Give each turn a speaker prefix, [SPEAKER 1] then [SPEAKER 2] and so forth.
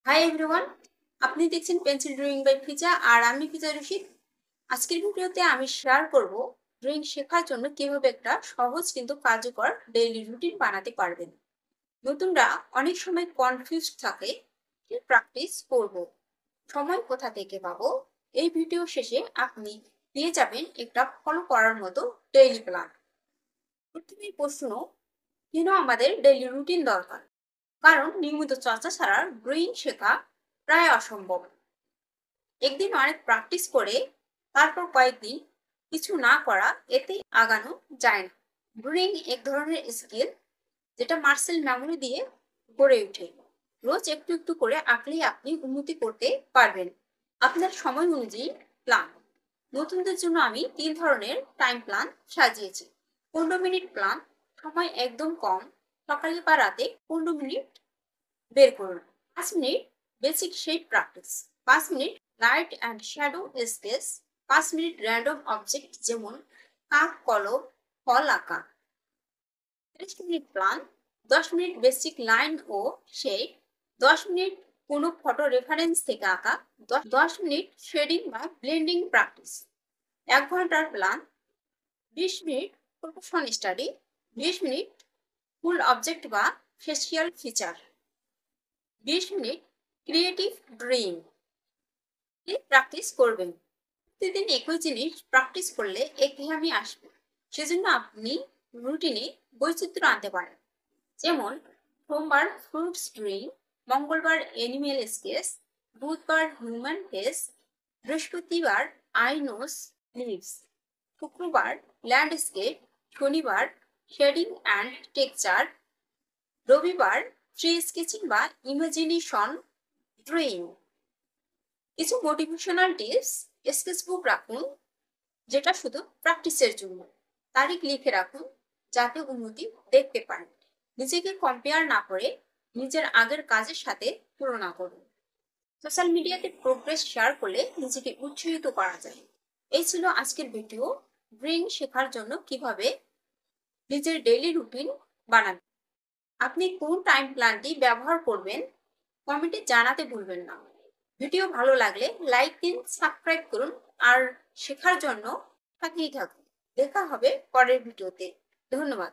[SPEAKER 1] Hi everyone, আপনি দেখছেন pencil drawing by ফিজা আর আমি ফিজা রশিদ। আজকের ভিডিওতে আমি শেয়ার করব ড্রয়িং শেখার জন্য কিভাবে একটা সহজ কিন্তু কার্যকর ডেইলি রুটিন বানাতে পারবেন। নতুনরা অনেক সময় কনফিউজ থাকে, কি প্র্যাকটিস করব, সময় কোথা থেকে পাবো। এই ভিডিও শেষে আপনি পেয়ে যাবেন একটা ফলো করার মতো ডেইলি প্ল্যান। প্রথমেই প্রশ্ন, কেন আমাদের ডেইলি রুটিন দরকার? কারণ নিয়মিত চর্চা ছাড়া ড্রয়িং শেখা প্রায় অসম্ভব। একদিন অনেক প্র্যাকটিস করে তারপর কয়েকদিন কিছু না করা, এতে আগানো যায় না। ড্রয়িং এক ধরনের স্কিল যেটা মার্সেল মেমোরি দিয়ে গড়ে ওঠে। রোজ একটু একটু করে আঁকলেই আপনি উন্নতি করতে পারবেন। আপনার সময় অনুযায়ী প্ল্যান। নতুনদের জন্য আমি 3 ধরনের টাইম প্ল্যান সাজিয়েছি। 15 মিনিট প্ল্যান, সময় একদম কম, সকালে বা রাতে 15 মিনিট বের করুন। 5 minute basic shade practice, 5 minute light and shadow sketch, 5 minute random object যেমন কাক, কলম, ফল আঁকা। 30 minute plan, 10 minute basic line ও শেড, 10 মিনিট কোনো ফটো রেফারেন্স থেকে আঁকা, 10 মিনিট শেডিং বা ব্লেন্ডিং প্র্যাকটিস। 1 ঘন্টার plan, 20 minute profession study, 20 minute full object বা facial feature, 20 minute creative drawing. Practice করবেন। প্রতিদিন একই জিনিস প্র্যাকটিস করলে একঘেয়েমি আসবে। সেজন্য আপনি রুটিনে বৈচিত্র্য আনতে পারেন। যেমন সোমবার ফ্রুটস ড্রয়িং, মঙ্গলবার অ্যানিমেল স্কেচ, বুধবার হিউম্যান ফেস, বৃহস্পতিবার আই নোস লিভস, শুক্রবার ল্যান্ডস্কেপ, শনিবার শেডিং অ্যান্ড টেক্সচার, রবিবার ট্রি স্কেচিং বা ইমাজিনেশন ড্রয়িং। কিছু মোটিভেশনাল টিপস, স্কেচবুক রাখুন যেটা শুধু প্র্যাকটিসের জন্য। তারিখ লিখে রাখুন যাতে উন্নতি দেখতে পারেন। নিজেকে কম্পেয়ার না করে নিজের আগের কাজের সাথে তুলনা করুন। সোশ্যাল মিডিয়াতে প্রোগ্রেস শেয়ার করলে নিজেকে উৎসাহিত করা যায়। এই ছিল আজকের ভিডিও, ড্রয়িং শেখার জন্য কিভাবে নিজের ডেইলি রুটিন বানাবেন। আপনি কোন টাইম প্ল্যানটি ব্যবহার করবেন কমেন্টে জানাতে ভুলবেন না। ভিডিও ভালো লাগলে লাইক দিন, সাবস্ক্রাইব করুন আর শেখার জন্য সাথেই থাকুন। দেখা হবে পরের ভিডিওতে। ধন্যবাদ।